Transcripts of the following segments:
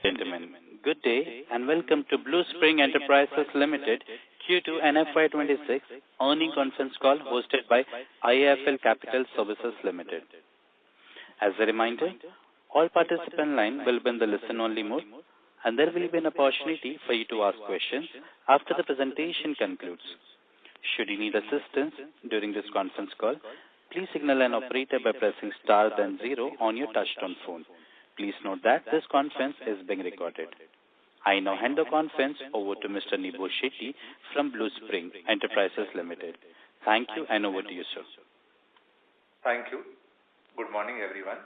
Gentlemen, good day and welcome to Bluspring Enterprises Limited Q2 and FY2026 earning conference call hosted by IIFL Capital Services Limited. As a reminder, all participant line will be in the listen-only mode and there will be an opportunity for you to ask questions after the presentation concludes. Should you need assistance during this conference call, please signal an operator by pressing star then 0 on your touchtone phone. Please note that this conference is being recorded. I now hand the conference over to Mr. Nibhu Shetty from Bluspring Enterprises Limited. Thank you and over to you, sir. Thank you. Good morning, everyone.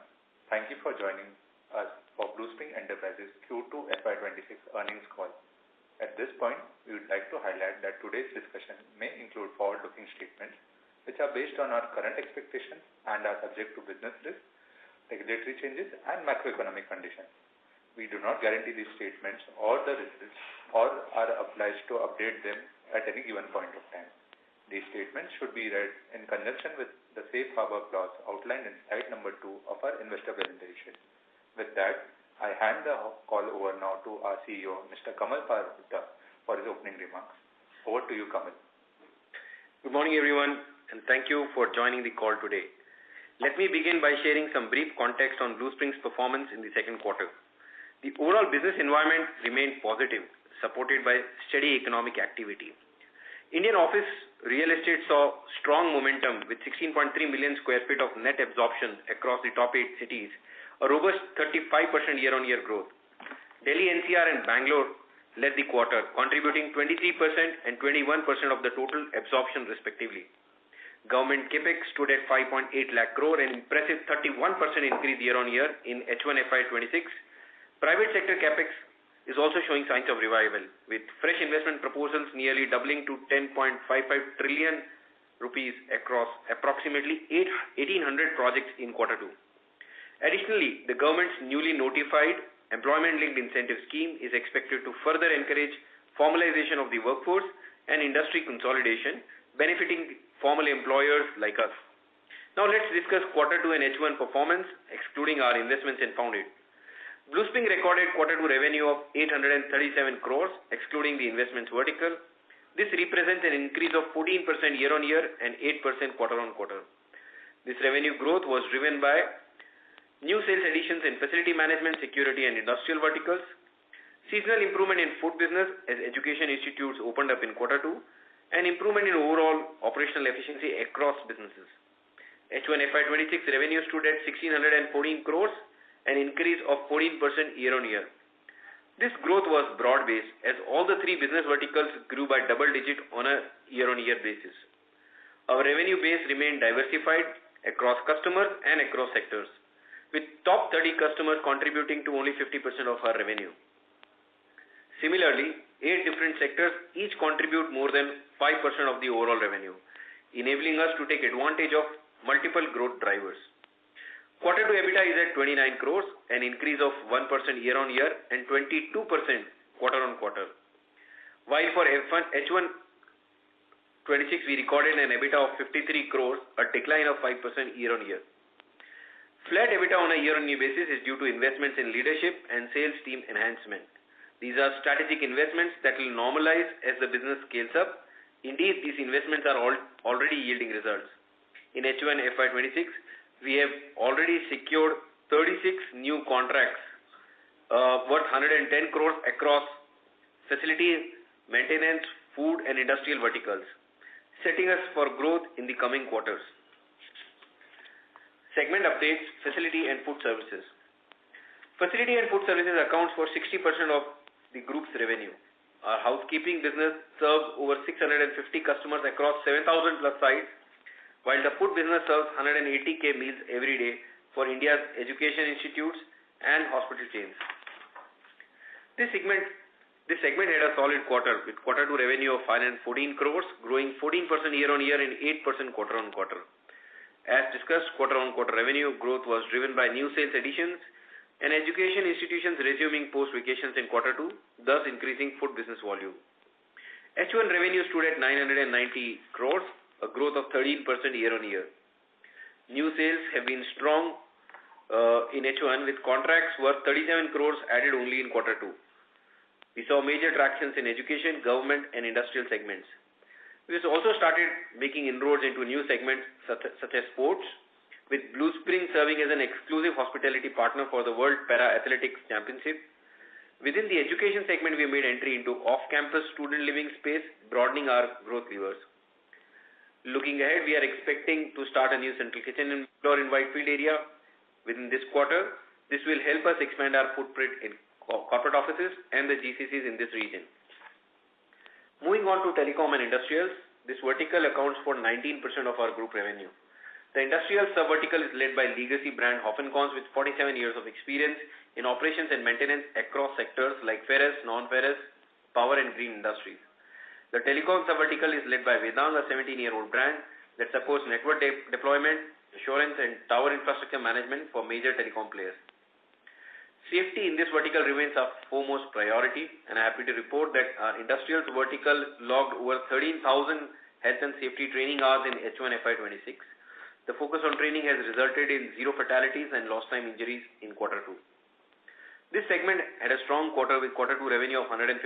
Thank you for joining us for Bluspring Enterprises Q2 FY26 earnings call. At this point, we would like to highlight that today's discussion may include forward-looking statements which are based on our current expectations and are subject to business risks, regulatory changes and macroeconomic conditions. We do not guarantee these statements or the risks or are obliged to update them at any given point of time. These statements should be read in conjunction with the safe harbor clause outlined in slide number 2 of our investor presentation. With that, I hand the call over now to our CEO, Mr. Kamal Parvata, for his opening remarks. Over to you, Kamal. Good morning, everyone, and thank you for joining the call today. Let me begin by sharing some brief context on Bluspring's performance in the second quarter. The overall business environment remained positive, supported by steady economic activity. Indian office real estate saw strong momentum with 16.3 million square feet of net absorption across the top 8 cities, a robust 35% year-on-year growth. Delhi NCR and Bangalore led the quarter, contributing 23% and 21% of the total absorption respectively. Government capex stood at 5.8 lakh crore, an impressive 31% increase year-on-year in H1 FY26. Private sector capex is also showing signs of revival, with fresh investment proposals nearly doubling to 10.55 trillion rupees across approximately 1,800 projects in quarter 2. Additionally, the government's newly notified employment-linked incentive scheme is expected to further encourage formalization of the workforce and industry consolidation, benefiting formal employers like us. Now let's discuss quarter 2 and H1 performance, excluding our investments in Founded. Bluspring recorded quarter 2 revenue of 837 crores, excluding the investments vertical. This represents an increase of 14% year-on-year and 8% quarter-on-quarter. This revenue growth was driven by new sales additions in facility management, security and industrial verticals, seasonal improvement in food business as education institutes opened up in quarter 2, and improvement in overall operational efficiency across businesses. H1 FY26 revenue stood at 1,614 crores, an increase of 14% year-on-year. This growth was broad-based as all the 3 business verticals grew by double-digit on a year-on-year basis. Our revenue base remained diversified across customers and across sectors, with top 30 customers contributing to only 50% of our revenue. Similarly, 8 different sectors each contribute more than 5% of the overall revenue, enabling us to take advantage of multiple growth drivers. Quarter 2 EBITDA is at 29 crores, an increase of 1% year-on-year and 22% quarter-on-quarter. While for H1 26 we recorded an EBITDA of 53 crores, a decline of 5% year-on-year. Flat EBITDA on a year-on-year basis is due to investments in leadership and sales team enhancement. These are strategic investments that will normalize as the business scales up. Indeed, these investments are already yielding results. In H1 FY26, we have already secured 36 new contracts worth 110 crores across facility, maintenance, food and industrial verticals, setting us for growth in the coming quarters. Segment updates, facility and food services. Facility and food services accounts for 60% of the group's revenue. Our housekeeping business serves over 650 customers across 7,000 plus sites, while the food business serves 180k meals every day for India's education institutes and hospital chains. This segment had a solid quarter with quarter 2 revenue of 514 crores, growing 14% year-on-year and 8% quarter-on-quarter. As discussed, quarter-on-quarter revenue growth was driven by new sales additions and education institutions resuming post-vacations in quarter 2, thus increasing food business volume. H1 revenue stood at 990 crores, a growth of 13% year-on-year. New sales have been strong in H1 with contracts worth 37 crores added only in Q2. We saw major tractions in education, government and industrial segments. We also started making inroads into new segments such as sports, with Bluspring serving as an exclusive hospitality partner for the World Para Athletics Championship. Within the education segment, we made entry into off-campus student living space, broadening our growth levers. Looking ahead, we are expecting to start a new central kitchen in Whitefield area within this quarter. This will help us expand our footprint in corporate offices and the GCCs in this region. Moving on to telecom and industrials, this vertical accounts for 19% of our group revenue. The industrial sub-vertical is led by legacy brand Hoffencons with 47 years of experience in operations and maintenance across sectors like ferrous, non-ferrous, power and green industries. The telecom sub-vertical is led by Vedang, a 17-year-old brand that supports network deployment, assurance and tower infrastructure management for major telecom players. Safety in this vertical remains our foremost priority, and I am happy to report that our industrials vertical logged over 13,000 health and safety training hours in H1 FY26. The focus on training has resulted in zero fatalities and lost time injuries in Q2. This segment had a strong quarter with Q2 revenue of 155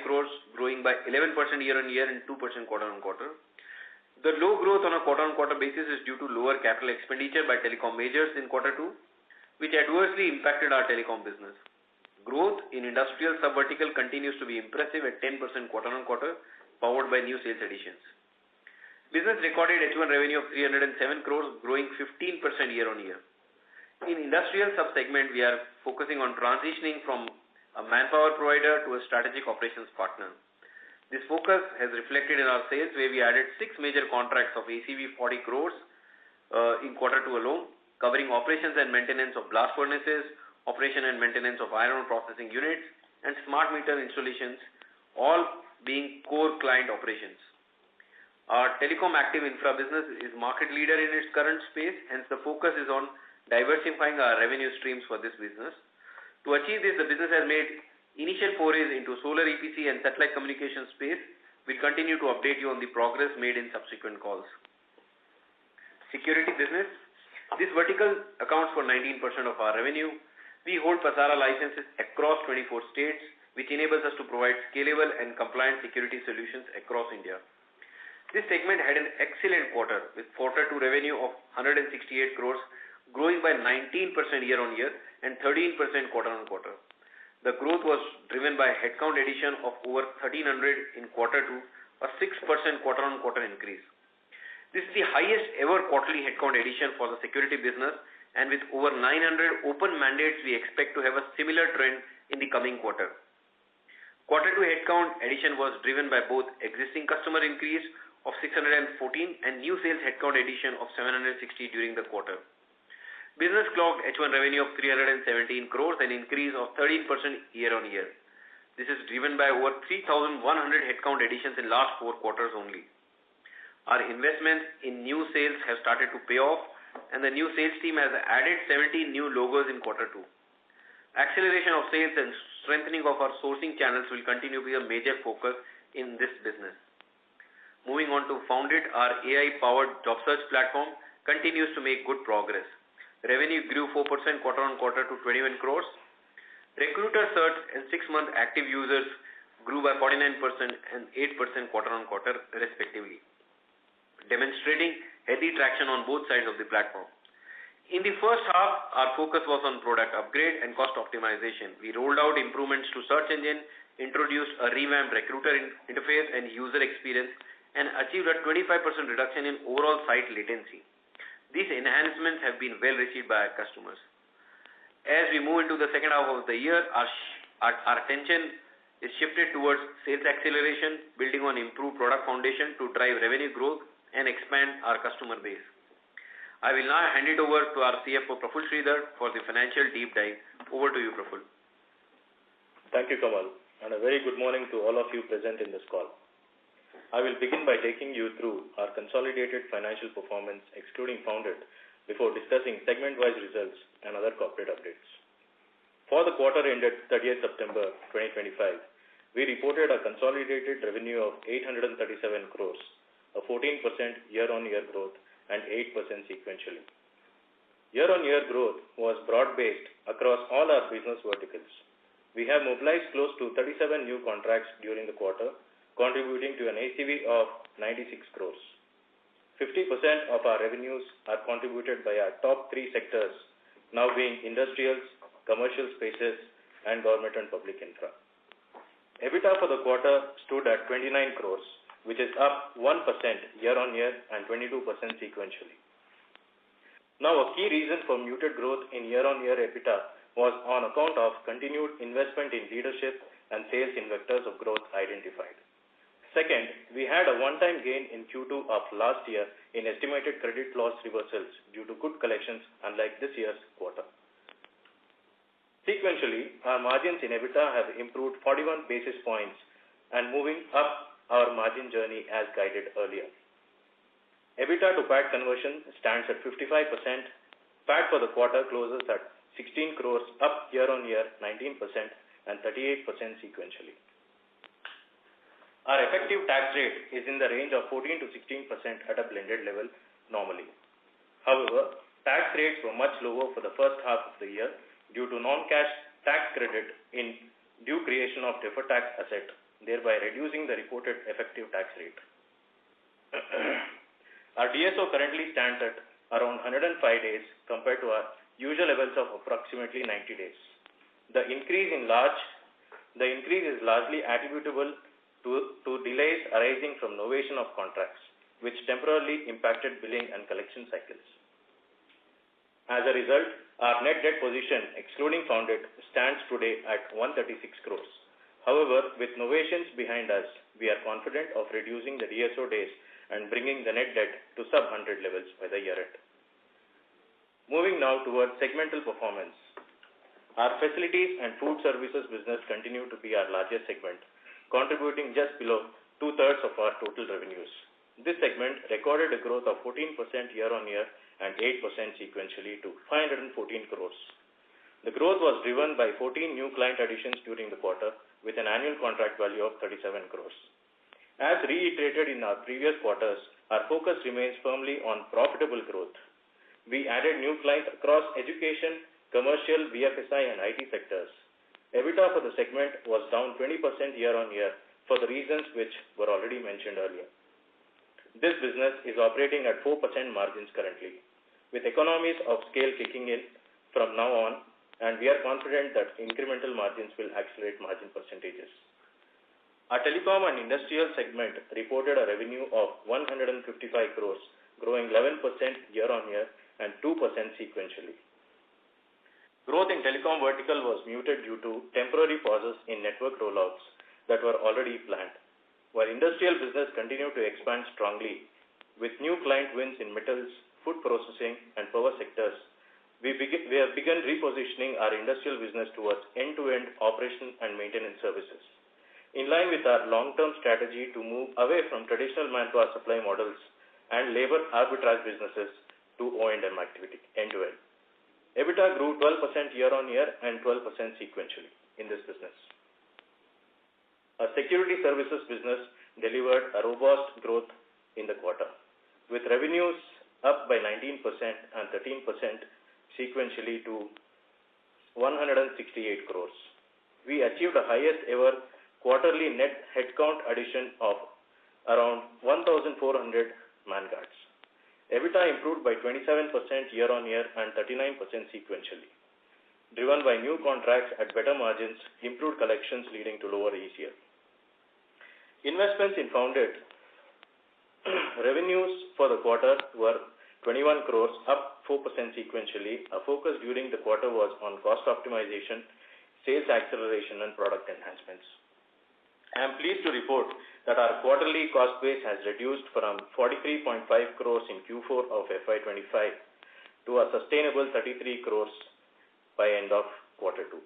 crores, growing by 11% year-on-year and 2% quarter-on-quarter. The low growth on a quarter-on-quarter basis is due to lower capital expenditure by telecom majors in Q2, which adversely impacted our telecom business. Growth in industrial sub-vertical continues to be impressive at 10% quarter-on-quarter, powered by new sales additions. Business recorded H1 revenue of 307 crores, growing 15% year-on-year. In industrial sub-segment, we are focusing on transitioning from a manpower provider to a strategic operations partner. This focus has reflected in our sales, where we added 6 major contracts of ACV 40 crores in Q2 alone, covering operations and maintenance of blast furnaces, operation and maintenance of iron ore processing units, and smart meter installations, all being core client operations. Our telecom active infra business is market leader in its current space, hence the focus is on diversifying our revenue streams for this business. To achieve this, the business has made initial forays into solar EPC and satellite communication space. We'll continue to update you on the progress made in subsequent calls. Security business. This vertical accounts for 19% of our revenue. We hold PASARA licenses across 24 states, which enables us to provide scalable and compliant security solutions across India. This segment had an excellent quarter with Q2 revenue of 168 crores, growing by 19% year-on-year and 13% quarter-on-quarter. The growth was driven by headcount addition of over 1,300 in Q2, a 6% quarter-on-quarter increase. This is the highest ever quarterly headcount addition for the security business, and with over 900 open mandates, we expect to have a similar trend in the coming quarter. Q2 headcount addition was driven by both existing customer increase of 614 and new sales headcount addition of 760 during the quarter. Business clocked H1 revenue of 317 crores, an increase of 13% year-on-year. This is driven by over 3,100 headcount additions in last 4 quarters only. Our investments in new sales have started to pay off, and the new sales team has added 17 new logos in Q2. Acceleration of sales and strengthening of our sourcing channels will continue to be a major focus in this business. Moving on to Founded, our AI-powered job search platform continues to make good progress. Revenue grew 4% quarter-on-quarter to 21 crores. Recruiter search and 6-month active users grew by 49% and 8% quarter-on-quarter respectively, demonstrating healthy traction on both sides of the platform. In the first half, our focus was on product upgrade and cost optimization. We rolled out improvements to search engine, introduced a revamped recruiter interface and user experience, and achieved a 25% reduction in overall site latency. These enhancements have been well received by our customers. As we move into the second half of the year, our attention is shifted towards sales acceleration, building on improved product foundation to drive revenue growth and expand our customer base. I will now hand it over to our CFO, Praful Sridhar, for the financial deep dive. Over to you, Praful. Thank you, Kamal, and a very good morning to all of you present in this call. I will begin by taking you through our consolidated financial performance, excluding Founded, before discussing segment-wise results and other corporate updates. For the quarter ended 30th September 2025, we reported a consolidated revenue of 837 crores, a 14% year-on-year growth and 8% sequentially. Year-on-year growth was broad-based across all our business verticals. We have mobilized close to 37 new contracts during the quarter, contributing to an ACV of 96 crores. 50% of our revenues are contributed by our top three sectors, now being industrials, commercial spaces, and government and public infra. EBITDA for the quarter stood at 29 crores, which is up 1% year-on-year and 22% sequentially. Now, a key reason for muted growth in year-on-year EBITDA was on account of continued investment in leadership and sales in vectors of growth identified. Second, we had a one-time gain in Q2 of last year in estimated credit loss reversals due to good collections, unlike this year's quarter. Sequentially, our margins in EBITDA have improved 41 basis points and moving up our margin journey as guided earlier. EBITDA to PAT conversion stands at 55%. PAT for the quarter closes at 16 crores, up year-on-year 19% and 38% sequentially. Our effective tax rate is in the range of 14 to 16% at a blended level normally. However, tax rates were much lower for the first half of the year due to non-cash tax credit in due creation of deferred tax asset, thereby reducing the reported effective tax rate. Our DSO currently stands at around 105 days compared to our usual levels of approximately 90 days. The increase is largely attributable to delays arising from novation of contracts, which temporarily impacted billing and collection cycles. As a result, our net debt position, excluding founded, stands today at 136 crores. However, with novations behind us, we are confident of reducing the DSO days and bringing the net debt to sub-100 levels by the year end. Moving now towards segmental performance. Our facilities and food services business continue to be our largest segment, contributing just below 2/3 of our total revenues. This segment recorded a growth of 14% year-on-year and 8% sequentially to 514 crores. The growth was driven by 14 new client additions during the quarter with an annual contract value of 37 crores. As reiterated in our previous quarters, our focus remains firmly on profitable growth. We added new clients across education, commercial, BFSI, and IT sectors. EBITDA for the segment was down 20% year-on-year for the reasons which were already mentioned earlier. This business is operating at 4% margins currently, with economies of scale kicking in from now on, and we are confident that incremental margins will accelerate margin percentages. Our telecom and industrial segment reported a revenue of 155 crores, growing 11% year-on-year and 2% sequentially. Growth in telecom vertical was muted due to temporary pauses in network rollouts that were already planned, while industrial business continued to expand strongly with new client wins in metals, food processing, and power sectors. We have begun repositioning our industrial business towards end-to-end operation and maintenance services, in line with our long-term strategy to move away from traditional manpower supply models and labor arbitrage businesses to O&M activity, end-to-end. EBITDA grew 12% year-on-year and 12% sequentially in this business. Our security services business delivered a robust growth in the quarter, with revenues up by 19% and 13% sequentially to 168 crores. We achieved the highest ever quarterly net headcount addition of around 1,400 man guards. EBITDA improved by 27% year-on-year and 39% sequentially, driven by new contracts at better margins, improved collections leading to lower ECL. Investments in founded revenues for the quarter were 21 crores, up 4% sequentially. A focus during the quarter was on cost optimization, sales acceleration, and product enhancements. I am pleased to report that our quarterly cost base has reduced from 43.5 crores in Q4 of FY25 to a sustainable 33 crores by end of Q2.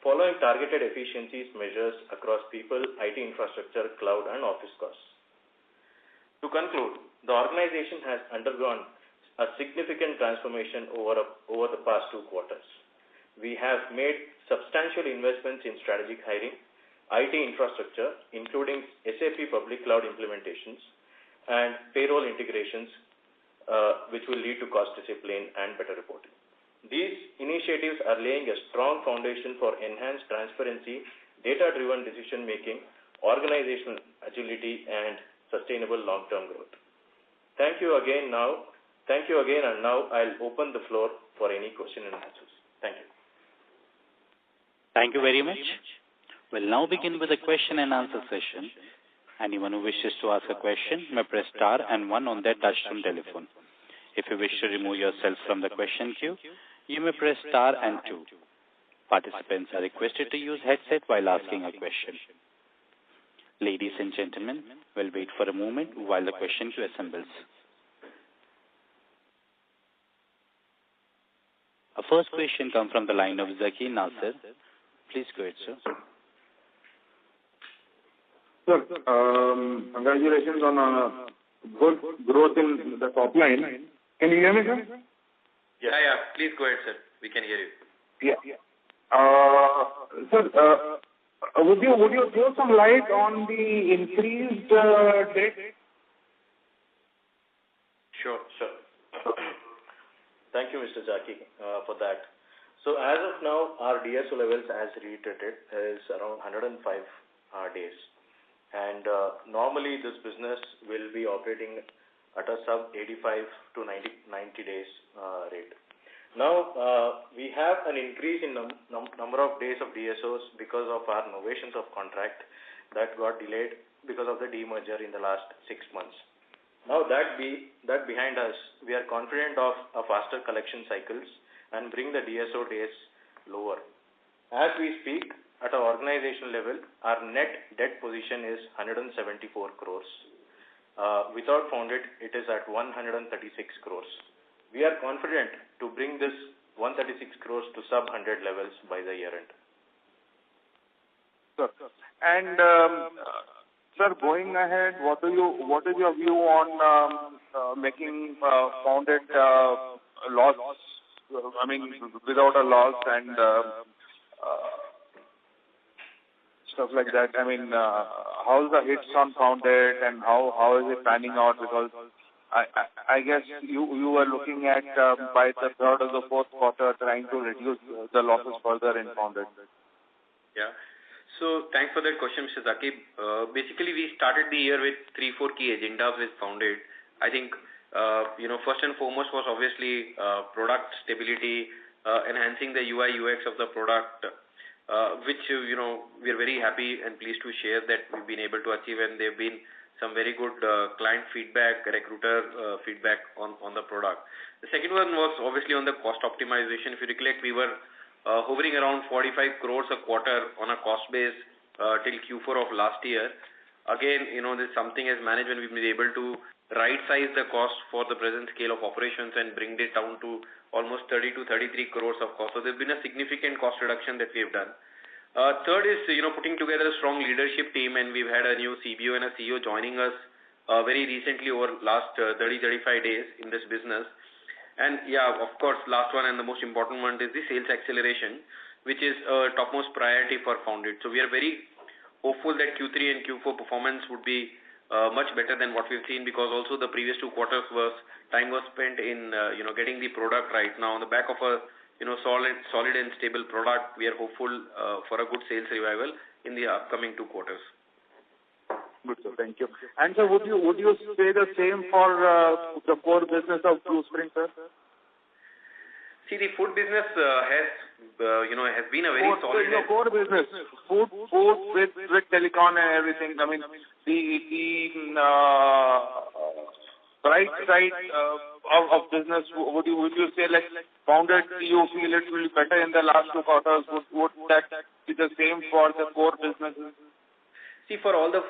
Following targeted efficiencies measures across people, IT infrastructure, cloud, and office costs. To conclude, the organization has undergone a significant transformation over the past 2 quarters. We have made substantial investments in strategic hiring, IT infrastructure, including SAP public cloud implementations and payroll integrations, which will lead to cost discipline and better reporting. These initiatives are laying a strong foundation for enhanced transparency, data-driven decision-making, organizational agility, and sustainable long-term growth. Thank you again, and now I'll open the floor for any question and answers. Thank you. Thank you very much. We'll now begin with the question and answer session. Anyone who wishes to ask a question may press star and 1 on their touchtone telephone. If you wish to remove yourself from the question queue, you may press star and 2. Participants are requested to use headset while asking a question. Ladies and gentlemen, we'll wait for a moment while the question queue assembles. Our first question comes from the line of Zaki Nasir. Please go ahead, sir. Sir, congratulations on a good growth in the top line. Can you hear me, sir? Yeah. Please go ahead, sir. We can hear you. Yeah. Sir, would you throw some light on the increased debt? Sure. Thank you, Mr. Zaki, for that. So as of now, our DSO levels, as reiterated, is around 105 days. And normally this business will be operating at a sub 85 to 90 days rate. Now, we have an increase in number of days of DSOs because of our novations of contract that got delayed because of the demerger in the last 6 months. Now that behind us, we are confident of a faster collection cycles and bring the DSO days lower. As we speak, at our organizational level, our net debt position is 174 crores. Without founded, it is at 136 crores. We are confident to bring this 136 crores to sub 100 levels by the year end. Sir. And sir, going ahead, what is your view on making founded loss? I mean, without a loss and stuff like that. I mean, how's the hits on founded and how is it panning out? Because I guess you were looking at by the third or the fourth quarter trying to reduce the losses further in founded. Yeah. So thanks for that question, Mr. Zaki. Basically, we started the year with 3-4 key agendas with founded. I think, first and foremost was obviously product stability, enhancing the UI UX of the product, which, we are very happy and pleased to share that we've been able to achieve, and there have been some very good client feedback, recruiter feedback on the product. The second one was obviously on the cost optimization. If you recollect, we were hovering around 45 crores a quarter on a cost base till Q4 of last year. Again, this is something as management we've been able to right-size the cost for the present scale of operations and bring it down to almost 30 to 33 crores of cost. So there's been a significant cost reduction that we have done. Third is, putting together a strong leadership team, and we've had a new CBO and a CEO joining us very recently over last 30-35 days in this business. And yeah, of course, last one and the most important one is the sales acceleration, which is topmost priority for founded. So we are very hopeful that Q3 and Q4 performance would be much better than what we've seen, because also the previous 2 quarters time was spent in getting the product right. Now on the back of a solid and stable product, we are hopeful for a good sales revival in the upcoming 2 quarters. Good, sir. Thank you. And sir, would you say the same for the core business of Bluspring, sir? See, the food business has been a very solid. The core business, food with telecom and everything. I mean, the bright side of business. Would you say like founded? You feel it will be better in the last 2 quarters? Would that be the same for the core businesses? See, for all the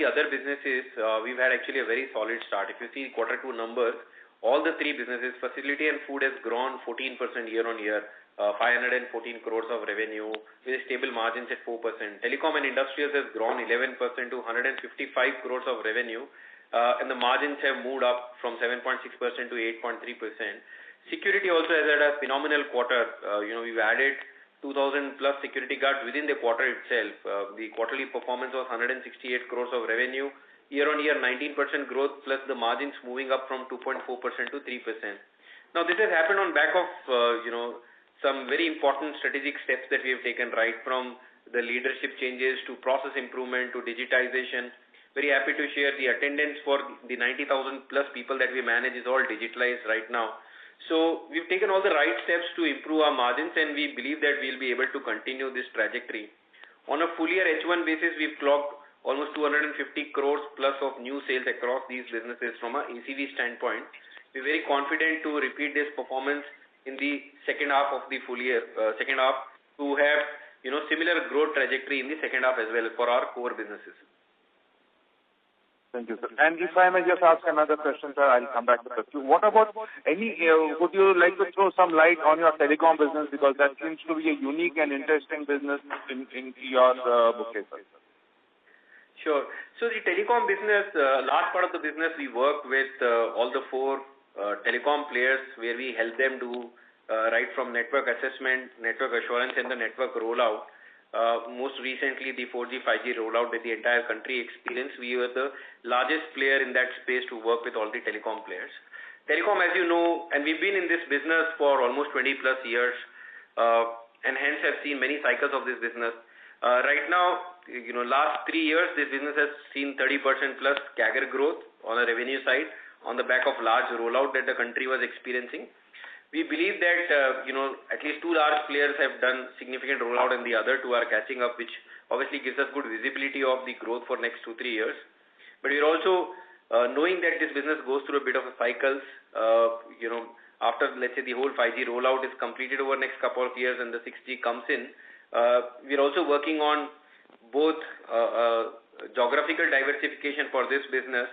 other businesses, we've had actually a very solid start. If you see Q2 numbers, all the 3 businesses, facility and food, has grown 14% year on year, 514 crores of revenue with stable margins at 4%. Telecom and industrials has grown 11% to 155 crores of revenue, and the margins have moved up from 7.6% to 8.3%. Security also has had a phenomenal quarter. We've added 2,000 plus security guards within the quarter itself. The quarterly performance was 168 crores of revenue, year-on-year 19% growth plus the margins moving up from 2.4% to 3%. Now, this has happened on back of, some very important strategic steps that we have taken, right from the leadership changes to process improvement to digitization. Very happy to share the attendance for the 90,000 plus people that we manage is all digitalized right now. So we've taken all the right steps to improve our margins, and we believe that we'll be able to continue this trajectory. On a full year H1 basis, we've clocked almost 250 crores plus of new sales across these businesses from a ACV standpoint. We're very confident to repeat this performance in the second half of the full year, to have similar growth trajectory in the second half as well for our core businesses. Thank you, sir. And if I may just ask another question, sir, I'll come back to that. What about would you like to throw some light on your telecom business, because that seems to be a unique and interesting business in your bouquet, sir? Sure. So the telecom business, large part of the business, we work with all the four telecom players, where we help them do right from network assessment, network assurance, and the network rollout. Most recently, the 4G, 5G rollout with the entire country experience. We were the largest player in that space to work with all the telecom players. Telecom, as you know, and we've been in this business for almost 20 plus years, and hence have seen many cycles of this business. Right now, last 3 years, this business has seen 30% plus CAGR growth on the revenue side, on the back of large rollout that the country was experiencing. We believe that, at least two large players have done significant rollout and the other two are catching up, which obviously gives us good visibility of the growth for next 2-3 years. But we're also knowing that this business goes through a bit of a cycles, after, let's say, the whole 5G rollout is completed over the next couple of years and the 6G comes in, we're also working on both geographical diversification for this business,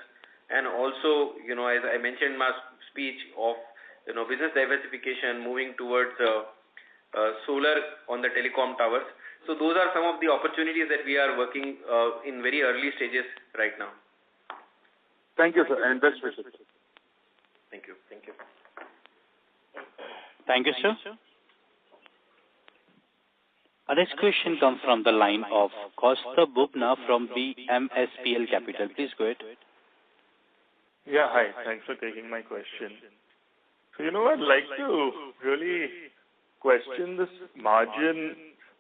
and also, as I mentioned in my speech, of business diversification moving towards solar on the telecom towers. So those are some of the opportunities that we are working in very early stages right now. Thank you, sir, and best wishes. Thank you. Thank you, sir. Our next question comes from the line of Costa Bubna from BMSPL Capital. Please go ahead. Yeah, hi. Thanks for taking my question. So, I'd like to really question this margin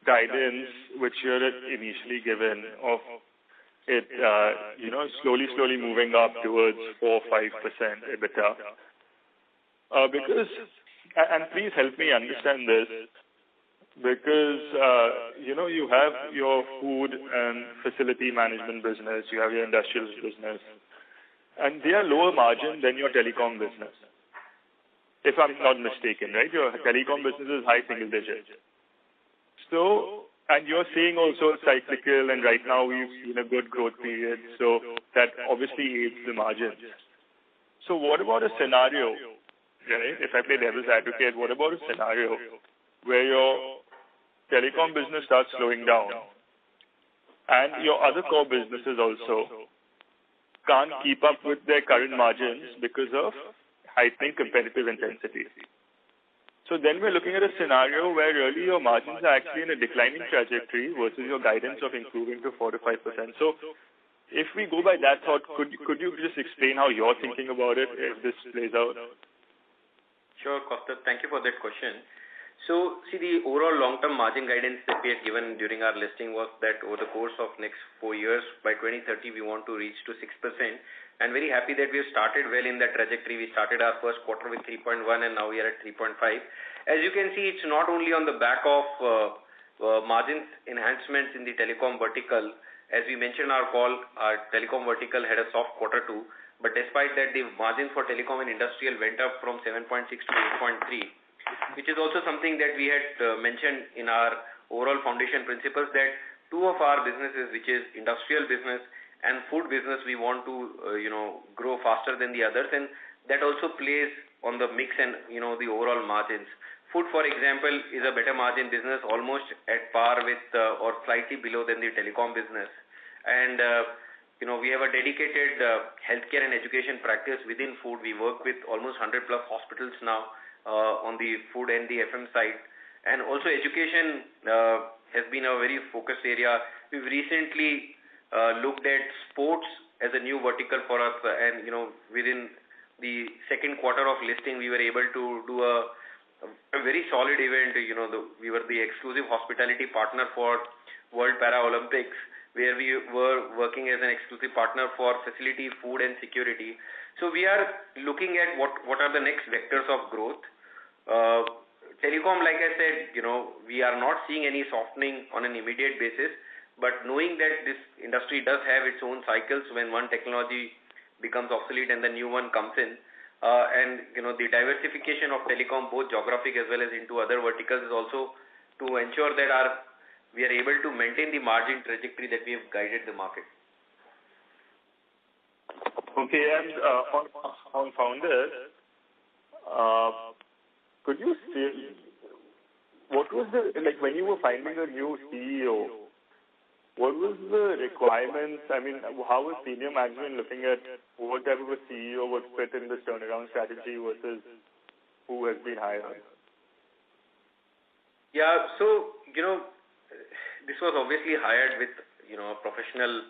guidance which you're initially given of it, slowly moving up towards 4-5% EBITDA. Because, and please help me understand this, because, you have your food and facility management business, you have your industrials business, and they are lower margin than your telecom business. If I'm not mistaken, right? Your telecom business is high single digit. So, and you're saying also cyclical, and right now we've seen a good growth period, so that obviously aids the margins. So what about a scenario, right? If I play devil's advocate, what about a scenario where your telecom business starts slowing down and your other core businesses also can't keep up with their current margins because of heightening competitive intensity? So then we're looking at a scenario where really your margins are actually in a declining trajectory versus your guidance of improving to 4-5%. So if we go by that thought, could you just explain how you're thinking about it if this plays out? Sure, Costa. Thank you for that question. So, see, the overall long-term margin guidance that we had given during our listing was that over the course of next 4 years, by 2030, we want to reach to 6%. And very happy that we have started well in that trajectory. We started our first quarter with 3.1 and now we are at 3.5. As you can see, it's not only on the back of margins enhancements in the telecom vertical. As we mentioned in our call, our telecom vertical had a soft quarter too. But despite that, the margin for telecom and industrial went up from 7.6 to 8.3. Which is also something that we had mentioned in our overall foundation principles, that two of our businesses, which is industrial business and food business, we want to, grow faster than the others, and that also plays on the mix and, the overall margins. Food, for example, is a better margin business, almost at par with or slightly below than the telecom business. And, we have a dedicated healthcare and education practice within food. We work with almost 100 plus hospitals now. On the food and the FM side, and also education has been a very focused area. We've recently looked at sports as a new vertical for us, and within the second quarter of listing, we were able to do a very solid event. We were the exclusive hospitality partner for World Paralympics, where we were working as an exclusive partner for facility, food and security. So we are looking at what are the next vectors of growth. Telecom, like I said, we are not seeing any softening on an immediate basis, but knowing that this industry does have its own cycles when one technology becomes obsolete and the new one comes in, and the diversification of telecom, both geographic as well as into other verticals, is also to ensure that we are able to maintain the margin trajectory that we have guided the market. Okay, and on Founder, could you say what was when you were finding a new CEO, what was the requirements? I mean, how was senior management looking at what type of a CEO would fit in this turnaround strategy versus who has been hired? Yeah, so, this was obviously hired with, a professional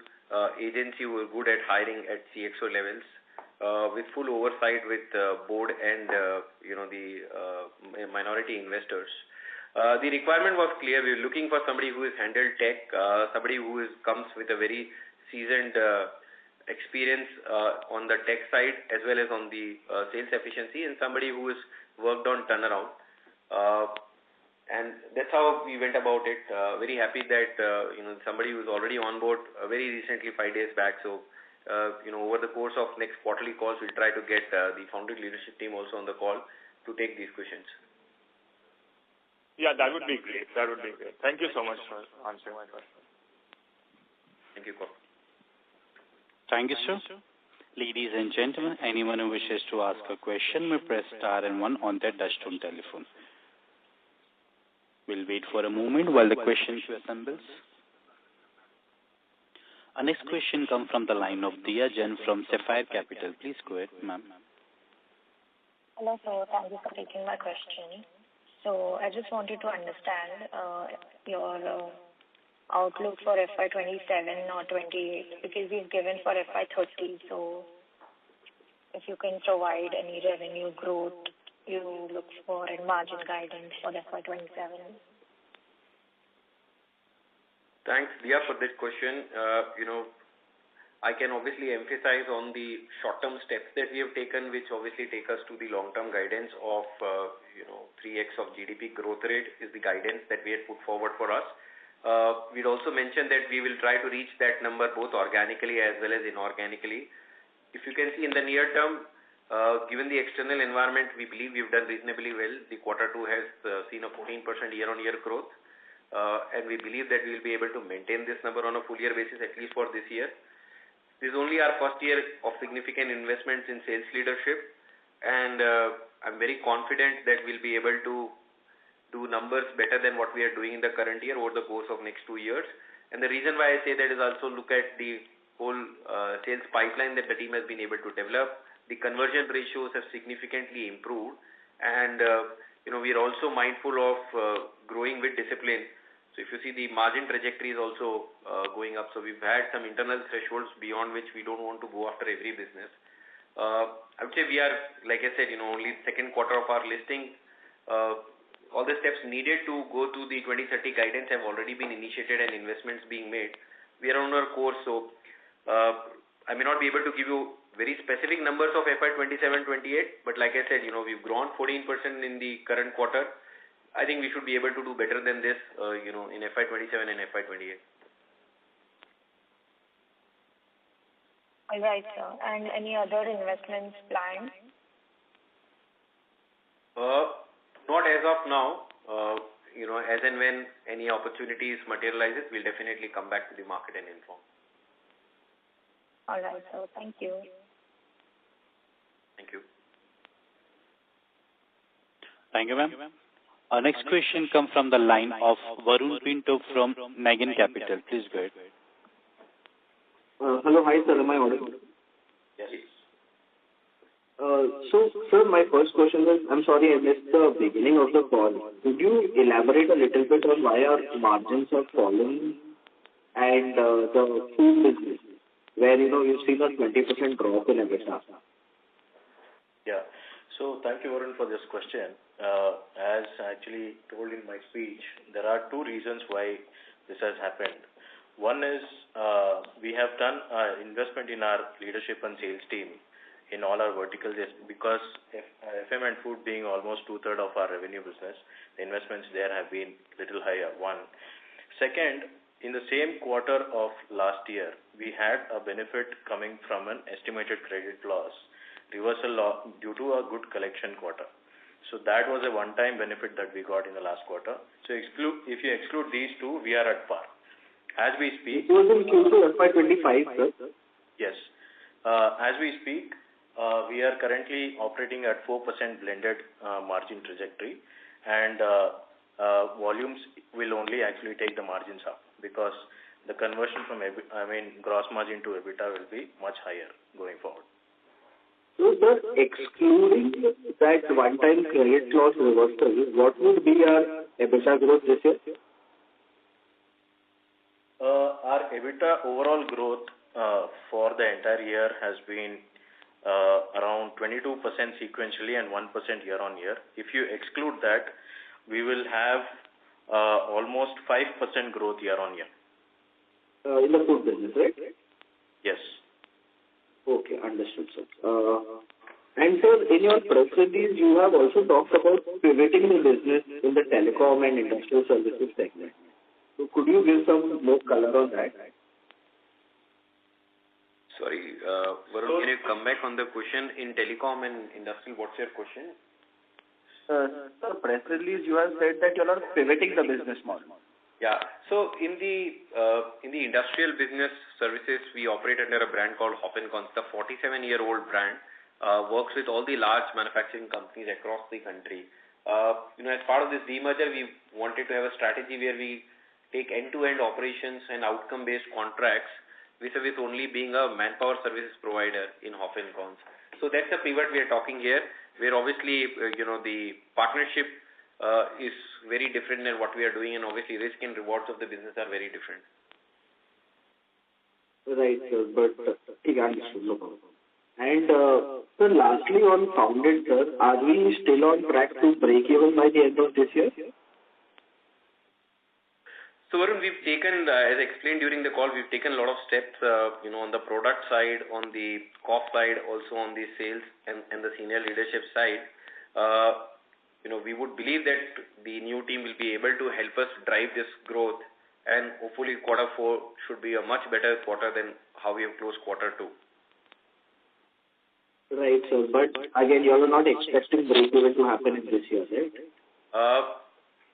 agency who were good at hiring at CXO levels, with full oversight with board and, the minority investors. The requirement was clear. We were looking for somebody who has handled tech, somebody who comes with a very seasoned experience on the tech side as well as on the sales efficiency, and somebody who has worked on turnaround. And that's how we went about it. Very happy that somebody who's already on board very recently, 5 days back. So over the course of next quarterly calls, we'll try to get the founding leadership team also on the call to take these questions. Yeah, that would be great. That would be great. Thank you so much for answering my question. Thank you, Kaur. Thank you, sir. Ladies and gentlemen, anyone who wishes to ask a question may press star and 1 on their touchtone telephone. We'll wait for a moment while the question queue assembles. Our next question comes from the line of Diya Jain from Sapphire Capital. Please go ahead, ma'am. Hello, sir. Thank you for taking my question. So I just wanted to understand your outlook for FY27 or 28, because we've given for FY30. So if you can provide any revenue growth you look for and margin guidance for FY27. Thanks, Diya, for this question. I can obviously emphasize on the short-term steps that we have taken, which obviously take us to the long-term guidance of 3x of GDP growth rate is the guidance that we had put forward for us. We'd also mentioned that we will try to reach that number both organically as well as inorganically. If you can see in the near term, given the external environment, we believe we've done reasonably well. The quarter 2 has seen a 14% year-on-year growth, and we believe that we will be able to maintain this number on a full year basis, at least for this year. This is only our first year of significant investments in sales leadership, and I'm very confident that we'll be able to do numbers better than what we are doing in the current year over the course of next 2 years. And the reason why I say that is also look at the whole sales pipeline that the team has been able to develop. The conversion ratios have significantly improved, and we are also mindful of growing with discipline. So if you see, the margin trajectory is also going up. So we've had some internal thresholds beyond which we don't want to go after every business. I would say we are, like I said, only second quarter of our listing. All the steps needed to go to the 2030 guidance have already been initiated and investments being made. We are on our course, so I may not be able to give you very specific numbers of FY27-28, but like I said, we've grown 14% in the current quarter. I think we should be able to do better than this, in FY27 and FY28. All right, sir. And any other investments planned? Not as of now. As and when any opportunities materializes, we'll definitely come back to the market and inform. All right, sir. Thank you. Thank you. Thank you, ma'am. Our next question comes from the line of Varun Pinto from Nagan Capital. Please go ahead. Hello, hi sir, am I audible? Yes. So, sir, my first question is, I'm sorry I missed the beginning of the call. Could you elaborate a little bit on why our margins have fallen and the food business? where, you've seen a 20% drop in EBITDA? Yeah. So thank you, Varun, for this question. As I actually told in my speech, there are two reasons why this has happened. One is we have done investment in our leadership and sales team in all our verticals, because FM and food being almost 2/3 of our revenue business, the investments there have been little higher, one. Second, in the same quarter of last year, we had a benefit coming from an estimated credit loss reversal due to a good collection quarter. So that was a one-time benefit that we got in the last quarter. So if you exclude these two, we are at par. As we speak... It was in Q2 FY25, sir? Yes. As we speak, we are currently operating at 4% blended margin trajectory, and volumes will only actually take the margins up, because the conversion from gross margin to EBITDA will be much higher going forward. So, sir, excluding that one-time credit loss reversal, what would be our EBITDA growth this year? Our EBITDA overall growth for the entire year has been around 22% sequentially and 1% year-on-year. If you exclude that, we will have almost 5% growth year-on-year. In the food business, right? Yes. Okay, understood, sir. And sir, in your press release, you have also talked about pivoting the business in the telecom and industrial services segment. So could you give some more color on that? Sorry, Varun, can you come back on the question in telecom and industrial? What's your question? Sir, press release, you have said that you are pivoting the business model. Yeah. So in the industrial business services, we operate under a brand called Concall. It's a 47-year-old brand. Works with all the large manufacturing companies across the country. As part of this demerger, we wanted to have a strategy where we take end-to-end operations and outcome-based contracts with only being a manpower services provider in Concall. So that's the pivot we are talking here, where obviously, the partnership is very different than what we are doing, and obviously risk and rewards of the business are very different. Right, sir, but understood. No problem. And sir, lastly on Founded, sir, are we still on track to break even by the end of this year? So Varun, we've taken, as explained during the call, we've taken a lot of steps, on the product side, on the cost side, also on the sales and the senior leadership side. We would believe that the new team will be able to help us drive this growth, and hopefully quarter 4 should be a much better quarter than how we have closed quarter 2. Right, sir. But again, you are not expecting break-even to happen in this year, right?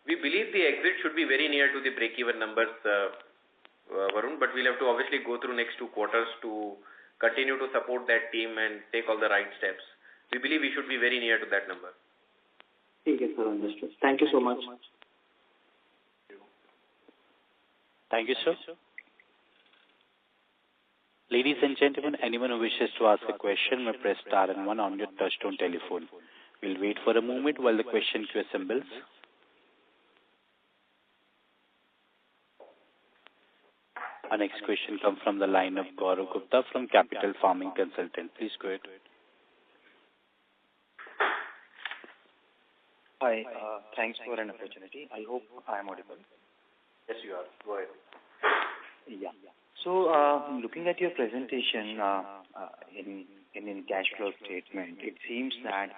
We believe the exit should be very near to the break-even numbers, Varun, but we'll have to obviously go through next 2 quarters to continue to support that team and take all the right steps. We believe we should be very near to that number. Okay, sir, understood. Thank you so much. Thank you, sir. Ladies and gentlemen, anyone who wishes to ask a question may press star and 1 on your touchtone telephone. We'll wait for a moment while the question queue assembles. Our next question comes from the line of Gaurav Gupta from Capital Farming Consultant. Please go ahead. Hi, thanks for an opportunity. I hope I am audible. Yes, you are. Go ahead. Yeah. So, looking at your presentation in cash flow statement, it seems that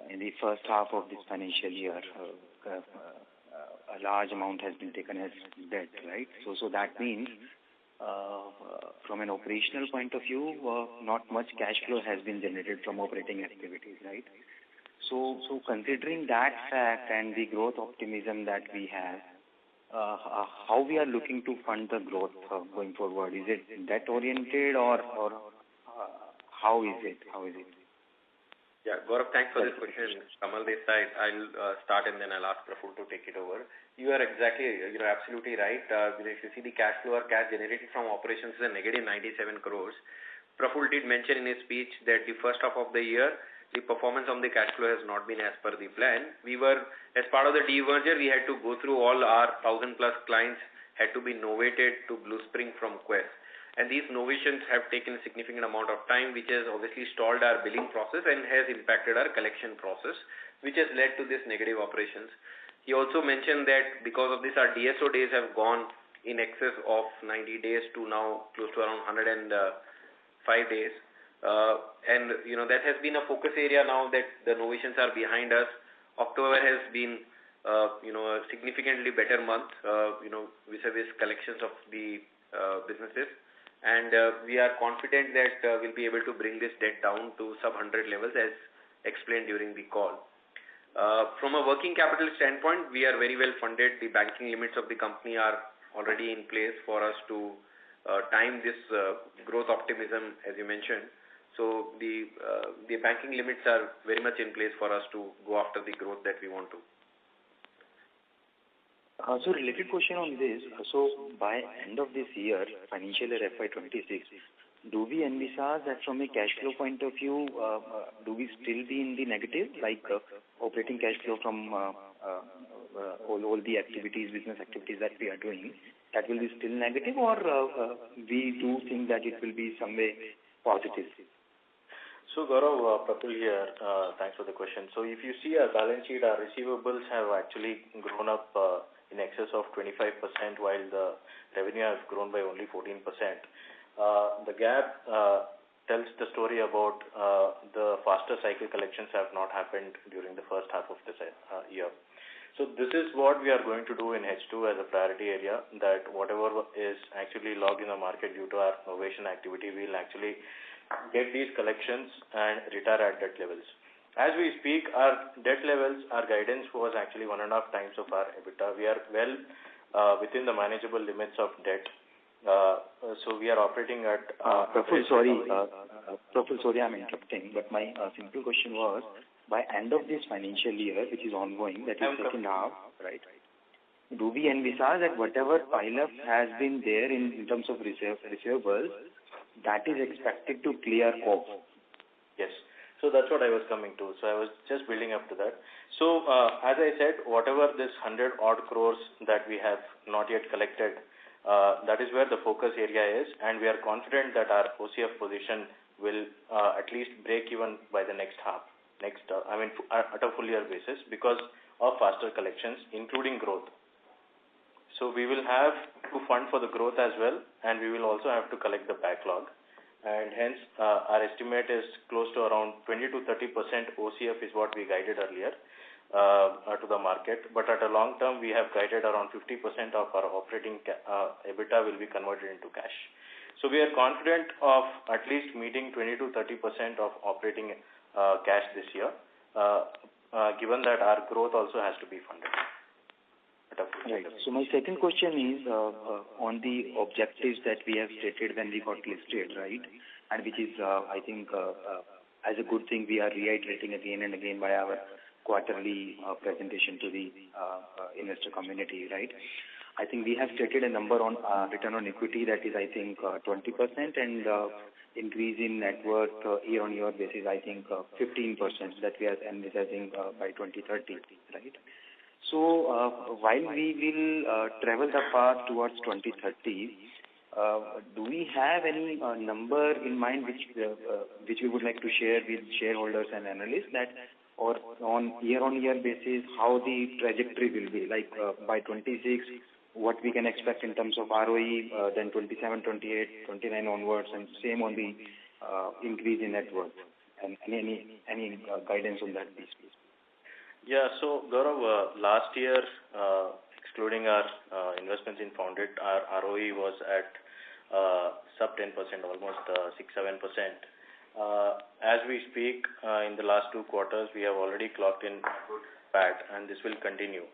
in the first half of this financial year, a large amount has been taken as debt, right? So that means, from an operational point of view, not much cash flow has been generated from operating activities, right? So considering that fact and the growth optimism that we have, how we are looking to fund the growth going forward? Is it debt oriented or how is it? Yeah, Gaurav, thanks for this question. Kamal this side. I'll start and then I'll ask Praful to take it over. You are absolutely right. If you see the cash flow or cash generated from operations is a negative 97 crores. Praful did mention in his speech that the first half of the year, the performance on the cash flow has not been as per the plan. As part of the demerger, we had to go through all our 1,000 plus clients had to be novated to Bluspring from Quest. And these novations have taken a significant amount of time, which has obviously stalled our billing process and has impacted our collection process, which has led to this negative operations. He also mentioned that because of this, our DSO days have gone in excess of 90 days to now close to around 105 days. And that has been a focus area now that the novations are behind us. October has been a significantly better month, vis-a-vis collections of the businesses. And we are confident that we'll be able to bring this debt down to sub-100 levels as explained during the call. From a working capital standpoint, we are very well funded. The banking limits of the company are already in place for us to time this growth optimism, as you mentioned. So the banking limits are very much in place for us to go after the growth that we want to. So related question on this. So by end of this year, financial year FY26, do we envisage that from a cash flow point of view, do we still be in the negative, like operating cash flow from all the activities, business activities that we are doing, that will be still negative, or we do think that it will be some way positive? So Gaurav, Praful here. Thanks for the question. So if you see our balance sheet, our receivables have actually grown up in excess of 25%, while the revenue has grown by only 14%. The gap tells the story about the faster cycle collections have not happened during the first half of this year. So this is what we are going to do in H2 as a priority area, that whatever is actually logged in the market due to our innovation activity, we will actually get these collections and retire at debt levels. As we speak, our debt levels, our guidance was actually 1.5 times of our EBITDA. We are well within the manageable limits of debt. So we are operating at... Praful, sorry, I'm interrupting, but my simple question was, by end of this financial year, which is ongoing, that is second half, right? Do we envisage that whatever pile-up has been there in terms of receivables, that is expected to clear off? Yes. So that's what I was coming to. So I was just building up to that. So as I said, whatever this 100 odd crores that we have not yet collected, that is where the focus area is, and we are confident that our OCF position will at least break even by the next half, at a full year basis, because of faster collections, including growth. So we will have to fund for the growth as well, and we will also have to collect the backlog. And hence, our estimate is close to around 20 to 30% OCF is what we guided earlier to the market. But at a long term, we have guided around 50% of our operating EBITDA will be converted into cash. So we are confident of at least meeting 20 to 30% of operating cash this year, given that our growth also has to be funded. Right. So my second question is on the objectives that we have stated when we got listed, right? And which is, I think, as a good thing, we are reiterating again and again by our quarterly presentation to the investor community, right? I think we have stated a number on return on equity that is, I think, 20%, and increase in net worth year-on-year basis, I think, 15% that we are envisaging by 2030, right? So while we will travel the path towards 2030, do we have any number in mind which we would like to share with shareholders and analysts, that or on year-on-year basis how the trajectory will be, like by 26, what we can expect in terms of ROE, then 27, 28, 29 onwards, and same on the increase in net worth, and any guidance on that, please? Yeah, so Gaurav, last year, excluding our investments in Founded, our ROE was at sub 10%, almost 6-7%. As we speak, in the last 2 quarters, we have already clocked in a good PAT, and this will continue.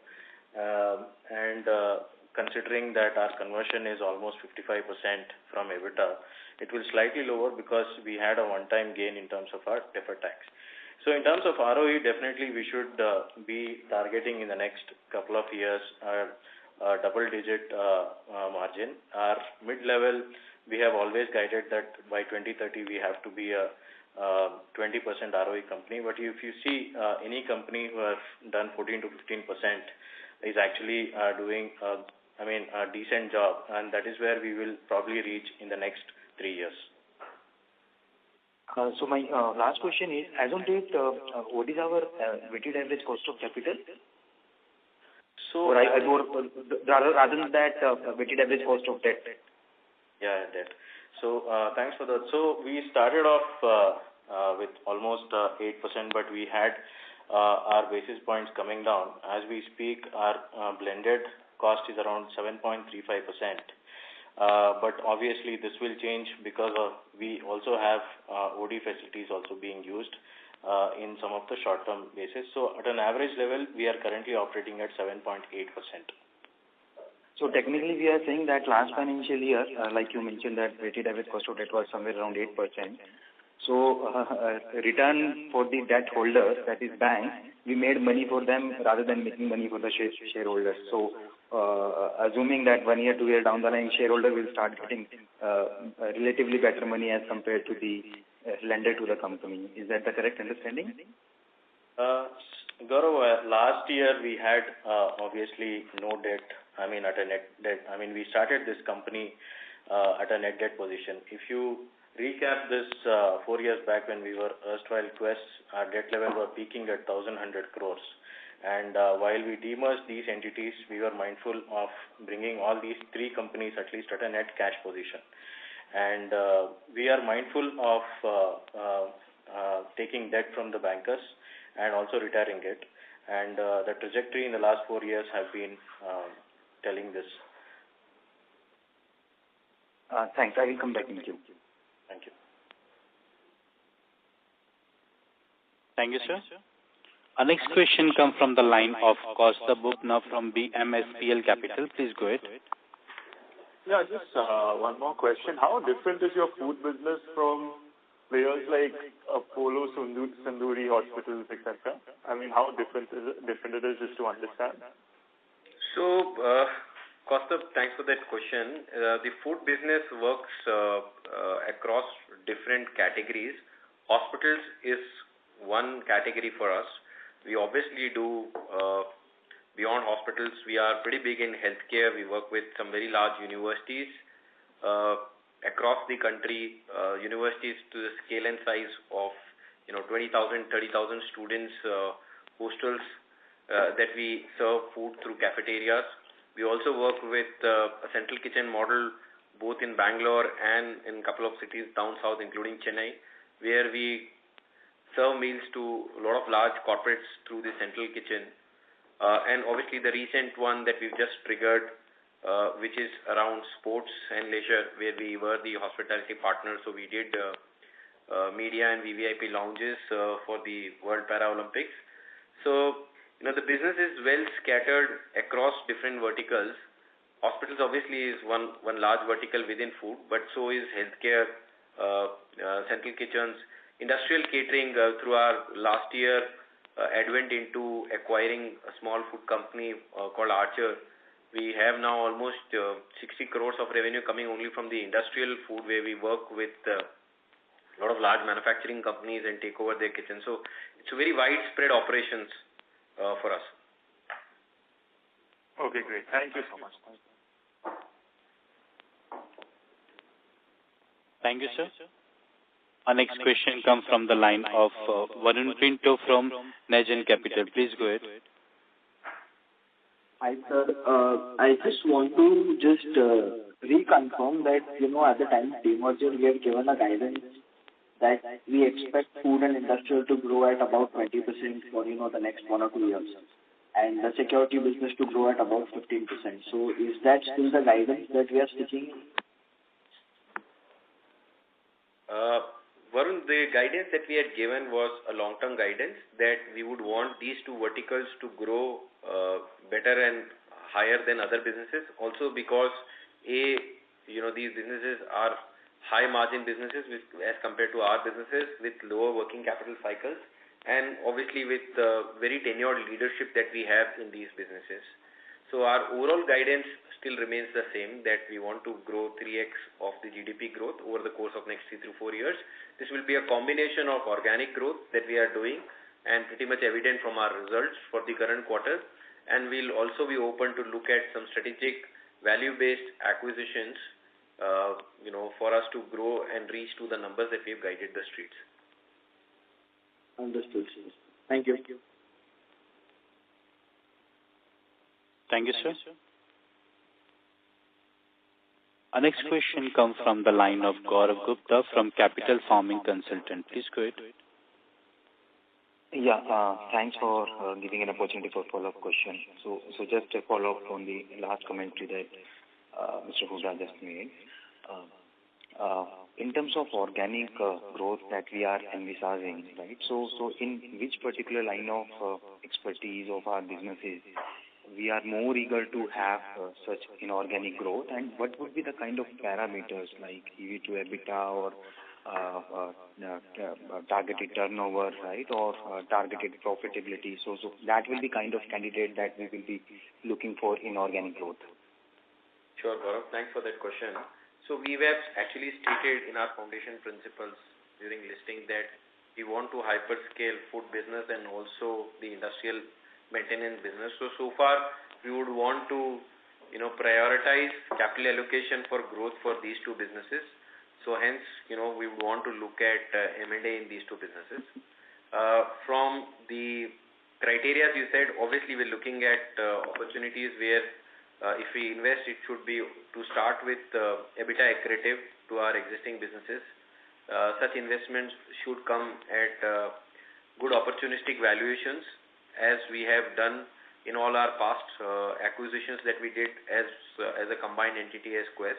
Considering that our conversion is almost 55% from EBITDA, it will slightly lower because we had a one-time gain in terms of our deferred tax. So in terms of ROE, definitely we should be targeting in the next couple of years a double-digit margin. Our mid-level, we have always guided that by 2030 we have to be a 20% ROE company. But if you see any company who have done 14 to 15% is actually doing a decent job, and that is where we will probably reach in the next 3 years. So my last question is, as on date, what is our weighted average cost of capital? So, rather than that, weighted average cost of debt. Yeah, debt. So, thanks for that. So, we started off with almost 8%, but we had our basis points coming down. As we speak, our blended cost is around 7.35%. But obviously, this will change because we also have OD facilities also being used in some of the short-term basis. So, at an average level, we are currently operating at 7.8%. So, technically, we are saying that last financial year, like you mentioned, that weighted average cost of debt was somewhere around 8%. So, return for the debt holder, that is bank, we made money for them rather than making money for the shareholders. So, assuming that 1 year, 2 year down the line, shareholder will start getting relatively better money as compared to the lender to the company. Is that the correct understanding? Gaurav, last year we had obviously no debt. At a net debt. We started this company at a net debt position. If you recap this 4 years back when we were erstwhile Quest, our debt level were peaking at 1,100 crores. And while we demerged these entities, we were mindful of bringing all these 3 companies at least at a net cash position. And we are mindful of taking debt from the bankers and also retiring it. And the trajectory in the last 4 years have been telling this. Thanks. I will come back in queue. Thank you. Thank you, sir. Our next question comes from the line of Costa Bubna from BMSPL Capital. Please go ahead. Yeah, just one more question. How different is your food business from players like Apollo, Sanduri hospitals, etc.? How different it is just to understand? So, Costa, thanks for that question. The food business works across different categories. Hospitals is one category for us. We obviously do, beyond hospitals, we are pretty big in healthcare. We work with some very large universities across the country, universities to the scale and size of 20,000, 30,000 students, hostels that we serve food through cafeterias. We also work with a central kitchen model both in Bangalore and in a couple of cities down south, including Chennai, where we serve meals to a lot of large corporates through the central kitchen. And obviously the recent one that we've just triggered, which is around sports and leisure, where we were the hospitality partner. So we did media and VVIP lounges for the World Paralympics. So, the business is well scattered across different verticals. Hospitals obviously is one large vertical within food, but so is healthcare, central kitchens, industrial catering through our last year advent into acquiring a small food company called Archer. We have now almost 60 crores of revenue coming only from the industrial food, where we work with a lot of large manufacturing companies and take over their kitchens. So it's a very widespread operations for us. Okay, great. Thank you so much. Thank you, sir. Our next question comes from the line of Varun Pinto from Najan Capital. Please go ahead. Hi, sir. I just want to reconfirm that, at the time of demerger, we have given a guidance that we expect food and industrial to grow at about 20% for, the next 1 or 2 years, and the security business to grow at about 15%. So is that still the guidance that we are sticking? Varun, the guidance that we had given was a long-term guidance that we would want these 2 verticals to grow better and higher than other businesses. Also because, these businesses are high-margin businesses as compared to our businesses with lower working capital cycles, and obviously with very tenured leadership that we have in these businesses. So our overall guidance still remains the same, that we want to grow 3x of the GDP growth over the course of next 3 to 4 years. This will be a combination of organic growth that we are doing and pretty much evident from our results for the current quarter. And we'll also be open to look at some strategic value-based acquisitions, for us to grow and reach to the numbers that we've guided the streets. Understood, sir. Thank you. Thank you, sir. Our next question comes from the line of Gaurav Gupta from Capital Farming Consultant. Please go ahead. Yeah, thanks for giving an opportunity for follow-up question. So just a follow-up on the last commentary that Mr. Huda just made. In terms of organic growth that we are envisaging, right? So in which particular line of expertise of our businesses we are more eager to have such inorganic growth, and what would be the kind of parameters like EV to EBITDA or targeted turnover, right, or targeted profitability? So that will be kind of candidate that we will be looking for in organic growth. Sure, Gaurav. Thanks for that question. So we have actually stated in our foundation principles during listing that we want to hyperscale food business and also the industrial maintenance business. So far, we would want to, prioritize capital allocation for growth for these two businesses. So hence, we would want to look at M&A in these two businesses. From the criteria you said, obviously we're looking at opportunities where if we invest, it should be to start with EBITDA accretive to our existing businesses. Such investments should come at good opportunistic valuations, as we have done in all our past acquisitions that we did as a combined entity as Quest.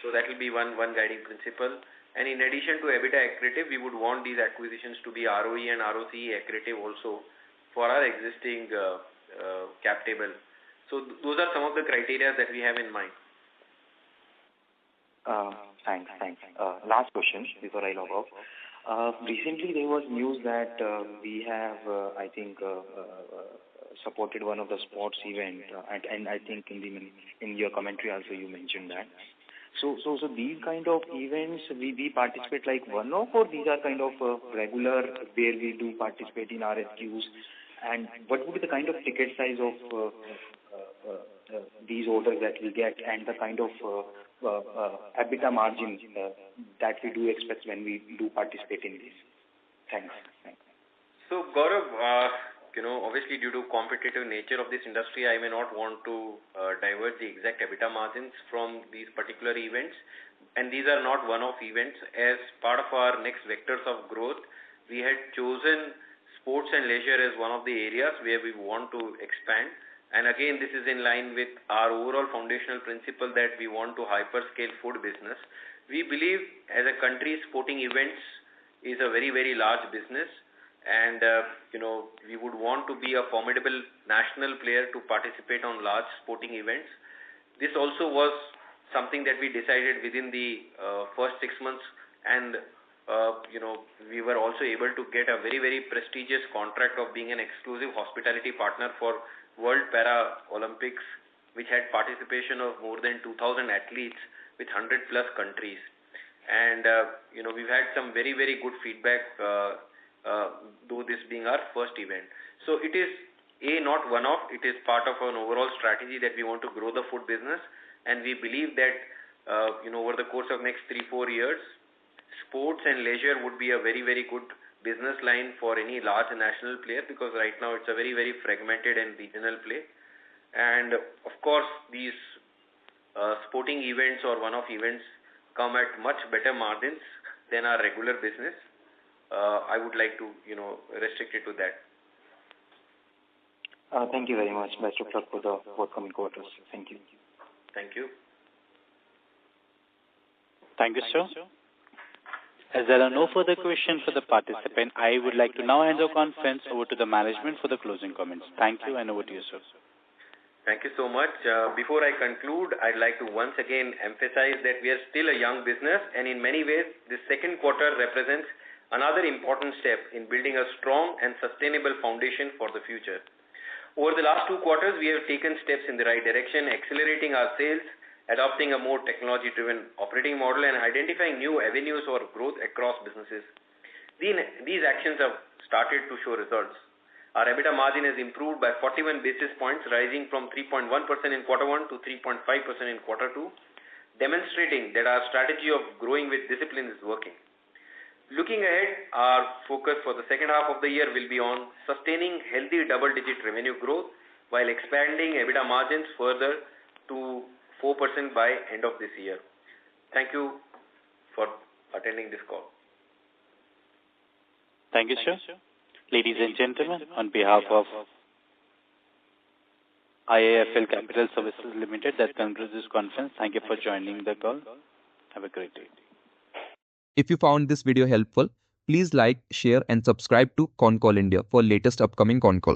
So that will be one guiding principle. And in addition to EBITDA accretive, we would want these acquisitions to be ROE and ROCE accretive also for our existing cap table. So those are some of the criteria that we have in mind. Thanks. Last question before I log off. Recently, there was news that we have, supported one of the sports event, and I think in your commentary also you mentioned that. So these kind of events, we participate like one-off, or these are kind of regular where we do participate in RSQs, and what would be the kind of ticket size of these orders that we get, and the kind of EBITDA margin that we do expect when we do participate in this? Thanks. So Gaurav, obviously due to competitive nature of this industry, I may not want to divulge the exact EBITDA margins from these particular events, and these are not one-off events. As part of our next vectors of growth, we had chosen sports and leisure as one of the areas where we want to expand. And again, this is in line with our overall foundational principle that we want to hyperscale food business. We believe as a country, sporting events is a very, very large business, and we would want to be a formidable national player to participate on large sporting events. This also was something that we decided within the first 6 months, and we were also able to get a very, very prestigious contract of being an exclusive hospitality partner for World Para Olympics, which had participation of more than 2,000 athletes with 100 plus countries. And, we've had some very, very good feedback, though this being our first event. So it is not one-off, it is part of an overall strategy that we want to grow the food business. And we believe that, over the course of next 3-4 years, sports and leisure would be a very, very good business line for any large national player, because right now it's a very, very fragmented and regional play. And of course, these sporting events or one-off events come at much better margins than our regular business. I would like to, restrict it to that. Thank you very much. Best of luck for the forthcoming quarters. Thank you. Thank you. Thank you, sir. As there are no further questions for the participant, I would like to now hand the conference over to the management for the closing comments. Thank you, and over to you, sir. Thank you so much. Before I conclude, I'd like to once again emphasize that we are still a young business, and in many ways, this second quarter represents another important step in building a strong and sustainable foundation for the future. Over the last 2 quarters, we have taken steps in the right direction, accelerating our sales, adopting a more technology-driven operating model, and identifying new avenues for growth across businesses. These actions have started to show results. Our EBITDA margin has improved by 41 basis points, rising from 3.1% in Q1 to 3.5% in Q2, demonstrating that our strategy of growing with discipline is working. Looking ahead, our focus for the second half of the year will be on sustaining healthy double-digit revenue growth while expanding EBITDA margins further to 4% by end of this year. Thank you for attending this call. Thank you, sir. Ladies and gentlemen, on behalf of IIFL Capital Services Limited, that concludes this conference. Thank you for joining the call. Have a great day. If you found this video helpful, please like, share and subscribe to Concall India for latest upcoming Concall.